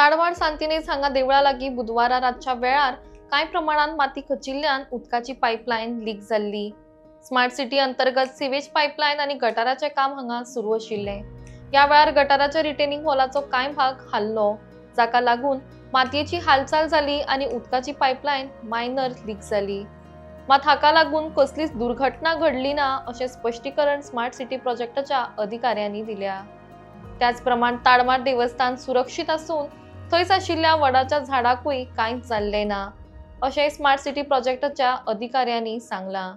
ताडवाड सांतिनेज हांगा देवळा लागीं बुधवारा रातच्या वेळार कांय प्रमाणात माती खचिल्ल्यान उदकाची पायपलायन लीक जाल्ली। स्मार्ट सिटी अंतर्गत सिवेज पायपलायन आणि गटाराचे काम हांगा सुरू आशिल्ले। या वेळार गटाराच्या रिटेनिंग वॉलाचो कांय भाग हाल्लो, जाका लागून मातयेची हालचाल जाली आणि उदकाची पायपलायन मायनर लीक जाली। मात हाका लागून कसलीच दुर्घटना घडली ना अशें स्पश्टीकरण स्मार्ट सिटी प्रोजेक्टाच्या अधिकाऱ्यांनी दिल्या। त्याच प्रमाण ताडमार देवस्थान सुरक्षीत असून थंयच आशिल्ल्या वडाच्या झाडाकूय कांयच जाल्लें ना अशें स्मार्ट सिटी प्रोजेक्टाच्या अधिकाऱ्यांनी सांगलां।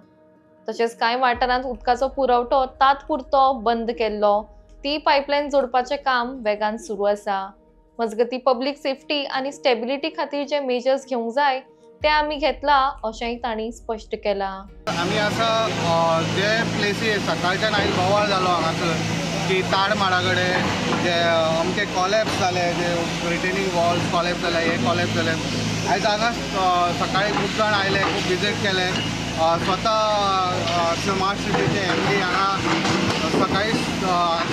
तशेंच कांय वाठारांत उदकाचो पुरवठो तात्पुरतो बंद केल्लो, ती पायपलायन जोडपाचें काम वेगान सुरू आसा। मजगतीं पब्लीक सेफ्टी आनी स्टेबिलिटी खातीर जे मेजर्स घेवंक जाय ते आमी घेतला अशेंय तांणी स्पश्ट केलां। आमी आसा जे प्लेसीस सकाळच्यान आयज बोवाळ जालो हांगासर की ताडमाडा कडेन जे अमके कॉलेप्स जाले, जे रिटेनिंग वॉल्स कॉलेप्स जाले, हे कॉलेप्स जाले। आयज हांगा सकाळी खूब जाण आयले, खूब विजीट केले। स्वता स्मार्ट सिटीचे MD हांगा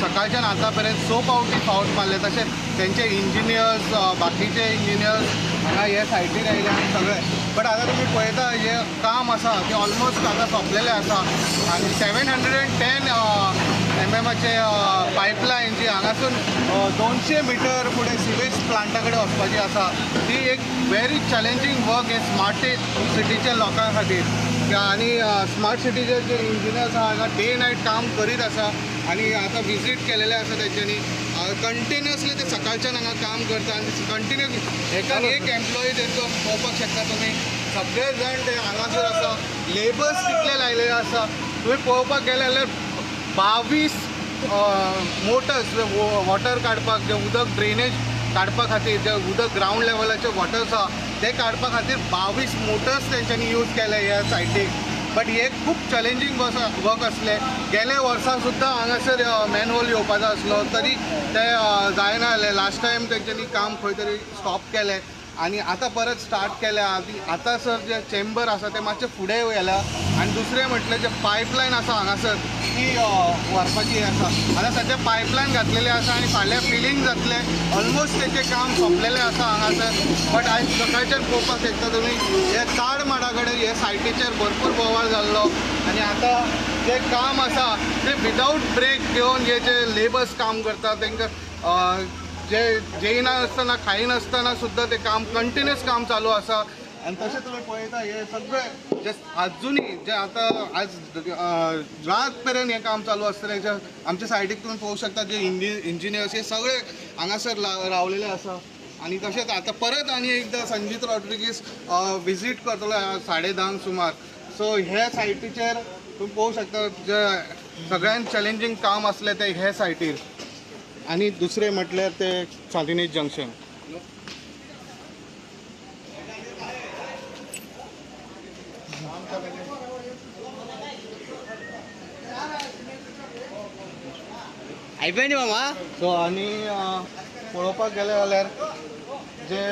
सकाळच्यान आतां पर्यंत 6 फावटी फावट मारले। तशेंच तेंचे इंजिनियर्स, बाकीचे इंजिनियर्स हांगा हे सायटीर आयले आनी सगळे। बट आतां तुमी पळयता हे काम आसा ते ऑलमोस्ट आतां सोंपलेलें आसा आनी 710 MMचे पायपलायन जी हांगासून 200 मिटर फुडें सिवेज प्लांटा कडेन वचपाची आसा, ती एक व्हेरी चॅलेंजींग वर्क हे स्मार्ट सिटीच्या लोकां खातीर। आनी स्मार्ट सिटीचे जे इंजिनियर्स आहा हांगा डे नायट काम करीत आसा आनी आतां विजीट केलेले आसा तेंच्यांनी। कंटिन्युअसली ते सकाळच्यान हांगा काम करता आनी कंटिन्युअसली एकान एक एम्प्लॉई तेंचो पळोवपाक शकता तुमी। सगळे जाण ते हांगासर आसा, लेबर्स कितले लायलेले आसा तुमी पळोवपाक गेले जाल्यार 22 मोटर्स वॉटर काडपाक, जे उदक ड्रेनेज काडपा खातीर, जे उदक ग्रावंड लेवलाचे वॉटर्स आहा ते काडपा खातीर 22 मोटर्स तेंच्यांनी यूज केले ह्या सायटीक। बट हे खूब चॅलेंजींग वर्क आसलें। गेले वर्सा सुद्दां हांगासर मॅनहोल येवपाचो आसलो, तरी ते जायना जालें। लास्ट टायम तेंच्यांनी काम खंय तरी स्टॉप केलें आनी आतां परत स्टार्ट केलें। आतां सर जे चेंबर आसा ते मातशे फुडें व्हेला आनी दुसरें म्हटलें जे पायपलायन आसा हांगासर ती व्हरपाची आसा। आतां सद्या पायपलायन घातलेली आसा आनी फाल्यां फिलींग जातलें। ऑलमोस्ट तेचें काम सोंपलेलें आसा हांगासर। बट आयज सकाळच्यान पळोवपाक शकता तुमी हे ताडमाडा कडेन हे सायटीचेर भरपूर बोवाळ जाल्लो आनी आतां जें काम आसा तें विदावट ब्रेक घेवन हे जे लेबर्स काम करता तांकां जे जेयनासतना खायनासतना सुद्दां ते काम कंटिन्युअस काम चालू आसा। आनी तशें तुमी पळयता हे सगळे जे आजुनी जे आतां आज रात पर्यंत हें काम चालू आसतलें। जे आमच्या सायडीक तुमी पळोवंक शकता जे इंजिनियर्स हे सगळे हांगासर रावलेले आसा। आनी तशेंच आतां परत आनी एकदां संजीत रॉड्रिगीस विजीट करतलो 10:30 सुमार। सो हे सायटीचेर तुमी पळोवंक शकता जे सगळ्यांत चॅलेंजींग काम आसलें ते हे सायटीर। आनी दुसरें म्हटल्यार ते सांतिनेज जंक्शन। అయిపోయింది మామా। सो आनी पळोवपाक गेले जाल्यार जे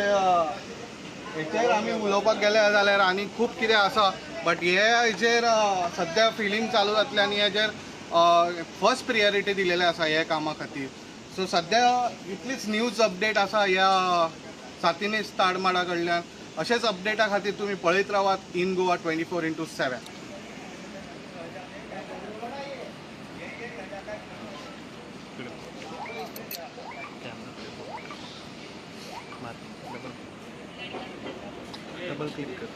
हेचेर आमी उलोवपाक गेले जाल्यार आनी खूब कितें आसा। बट हे हेचेर सद्या फिलींग चालू जातलें आनी हेचेर फर्स्ट प्रियोरिटी दिलेले आसा हे कामा खातीर। सो सद्या इतलीच न्यूज अपडेट आसा ह्या सांतिनेज ताडमाडा कडल्यान। अशेंच अपडेटा खातीर तुमी पळयत रावात इन गोवा 24/7। डबल क्लिक कर।